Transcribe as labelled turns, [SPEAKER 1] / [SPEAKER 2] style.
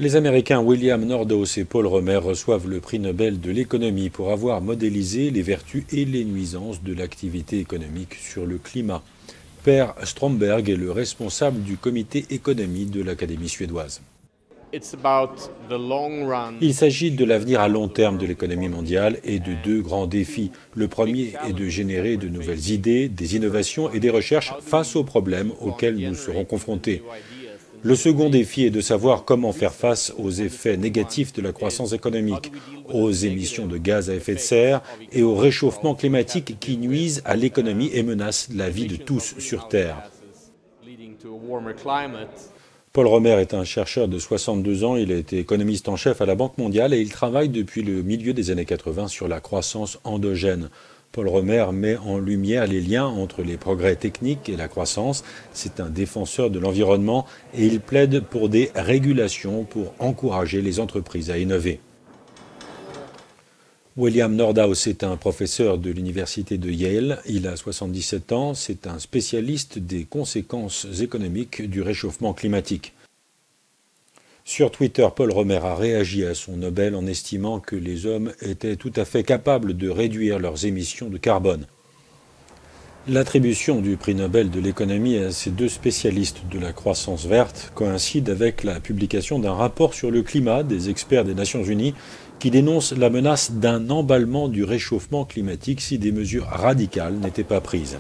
[SPEAKER 1] Les Américains William Nordhaus et Paul Romer reçoivent le prix Nobel de l'économie pour avoir modélisé les vertus et les nuisances de l'activité économique sur le climat. Per Stromberg est le responsable du comité économie de l'Académie suédoise. Il s'agit de l'avenir à long terme de l'économie mondiale et de deux grands défis. Le premier est de générer de nouvelles idées, des innovations et des recherches face aux problèmes auxquels nous serons confrontés. Le second défi est de savoir comment faire face aux effets négatifs de la croissance économique, aux émissions de gaz à effet de serre et au réchauffement climatique qui nuisent à l'économie et menacent la vie de tous sur Terre. Paul Romer est un chercheur de 62 ans, il a été économiste en chef à la Banque mondiale et il travaille depuis le milieu des années 80 sur la croissance endogène. Paul Romer met en lumière les liens entre les progrès techniques et la croissance. C'est un défenseur de l'environnement et il plaide pour des régulations pour encourager les entreprises à innover. William Nordhaus est un professeur de l'université de Yale. Il a 77 ans. C'est un spécialiste des conséquences économiques du réchauffement climatique. Sur Twitter, Paul Romer a réagi à son Nobel en estimant que les hommes étaient tout à fait capables de réduire leurs émissions de carbone. L'attribution du prix Nobel de l'économie à ces deux spécialistes de la croissance verte coïncide avec la publication d'un rapport sur le climat des experts des Nations Unies qui dénonce la menace d'un emballement du réchauffement climatique si des mesures radicales n'étaient pas prises.